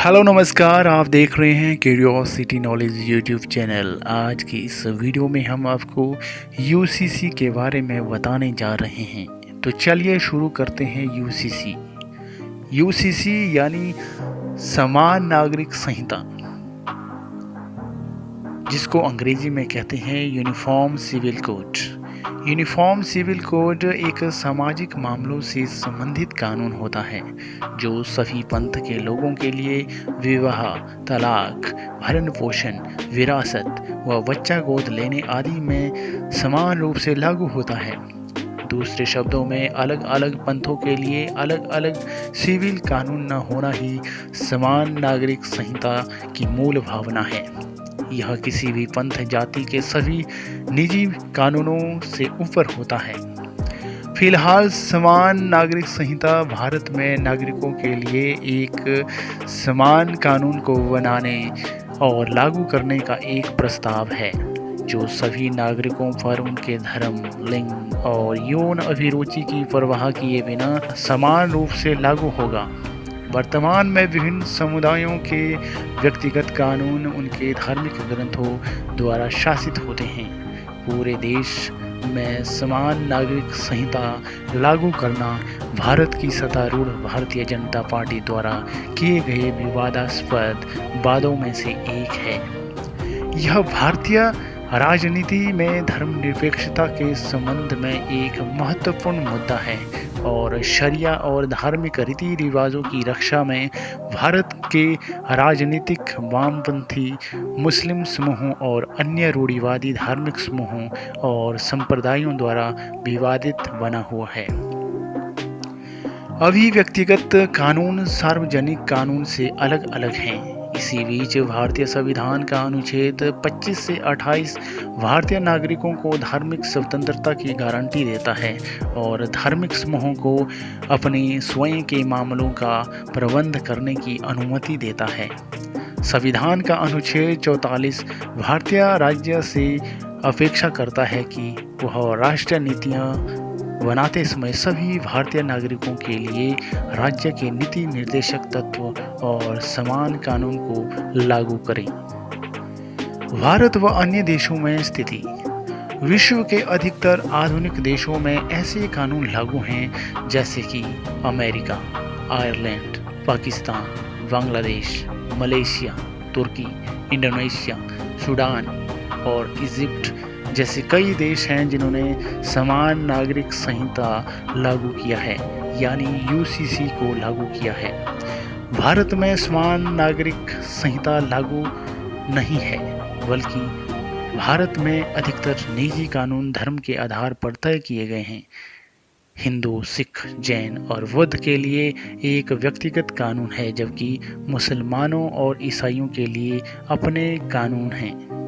Hello नमस्कार, आप देख रहे हैं क्यूरियोसिटी नॉलेज यूट्यूब चैनल। आज की इस वीडियो में हम आपको यूसीसी के बारे में बताने जा रहे हैं। तो चलिए शुरू करते हैं। यूसीसी यूसीसी यानी समान नागरिक संहिता, जिसको अंग्रेजी में कहते हैं uniform civil code. Uniform civil code एक सामाजिक मामलों से संबंधित कानून होता है जो सभी पंथ के लोगों के लिए विवाह, तलाक, भरण पोषण, विरासत व बच्चा गोद लेने आदि में समान रूप से लागू होता है। दूसरे शब्दों में, अलग अलग पंथों के लिए अलग अलग सिविल कानून न होना ही समान नागरिक संहिता की मूल भावना है। यह किसी भी पंथ जाति के सभी निजी कानूनों से ऊपर होता है। फिलहाल समान नागरिक संहिता भारत में नागरिकों के लिए एक समान कानून को बनाने और लागू करने का एक प्रस्ताव है जो सभी नागरिकों पर उनके धर्म, लिंग और यौन अभिरुचि की परवाह किए बिना समान रूप से लागू होगा। वर्तमान में विभिन्न समुदायों के व्यक्तिगत कानून उनके धार्मिक ग्रंथों द्वारा शासित होते हैं। पूरे देश में समान नागरिक संहिता लागू करना भारत की सत्तारूढ़ भारतीय जनता पार्टी द्वारा किए गए विवादास्पद वादों में से एक है। यह भारतीय राजनीति में धर्मनिरपेक्षता के संबंध में एक महत्वपूर्ण मुद्दा है और शरिया और धार्मिक रीति रिवाजों की रक्षा में भारत के राजनीतिक वामपंथी मुस्लिम समूहों और अन्य रूढ़िवादी धार्मिक समूहों और संप्रदायों द्वारा विवादित बना हुआ है। अभी व्यक्तिगत कानून सार्वजनिक कानून से अलग अलग हैं। इसी बीच भारतीय संविधान का अनुच्छेद 25 से 28 भारतीय नागरिकों को धार्मिक स्वतंत्रता की गारंटी देता है और धार्मिक समूहों को अपने स्वयं के मामलों का प्रबंध करने की अनुमति देता है। संविधान का अनुच्छेद 44 भारतीय राज्य से अपेक्षा करता है कि वह राष्ट्रीय नीतियाँ बनाते समय सभी भारतीय नागरिकों के लिए राज्य के नीति निर्देशक तत्व और समान कानून को लागू करें। भारत व अन्य देशों में स्थिति। विश्व के अधिकतर आधुनिक देशों में ऐसे कानून लागू हैं जैसे कि America, Ireland, Pakistan, Bangladesh, Malaysia, तुर्की, इंडोनेशिया, सूडान और इजिप्ट जैसे कई देश हैं जिन्होंने समान नागरिक संहिता लागू किया है, यानी यूसीसी को लागू किया है। भारत में समान नागरिक संहिता लागू नहीं है, बल्कि भारत में अधिकतर निजी कानून धर्म के आधार पर तय किए गए हैं। हिंदू, सिख, जैन और बौद्ध के लिए एक व्यक्तिगत कानून है, जबकि मुसलमानों और ईसाइयों के लिए अपने कानून हैं।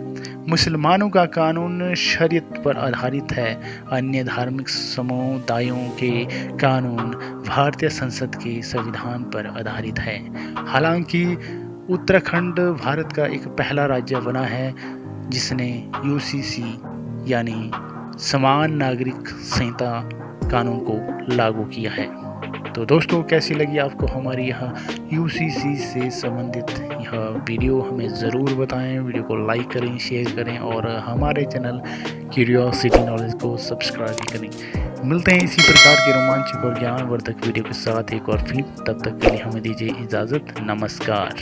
मुसलमानों का कानून शरीयत पर आधारित है। अन्य धार्मिक समुदायों के कानून भारतीय संसद के संविधान पर आधारित है। हालांकि उत्तराखंड भारत का एक पहला राज्य बना है जिसने यूसीसी यानी समान नागरिक संहिता कानून को लागू किया है। तो दोस्तों, कैसी लगी आपको हमारी यह यूसीसी से संबंधित यह वीडियो? हमें ज़रूर बताएं। वीडियो को लाइक करें, शेयर करें और हमारे चैनल क्यूरियोसिटी नॉलेज को सब्सक्राइब करें। मिलते हैं इसी प्रकार के रोमांचक और ज्ञानवर्धक वीडियो के साथ एक और फिर। तब तक के लिए हमें दीजिए इजाज़त। नमस्कार।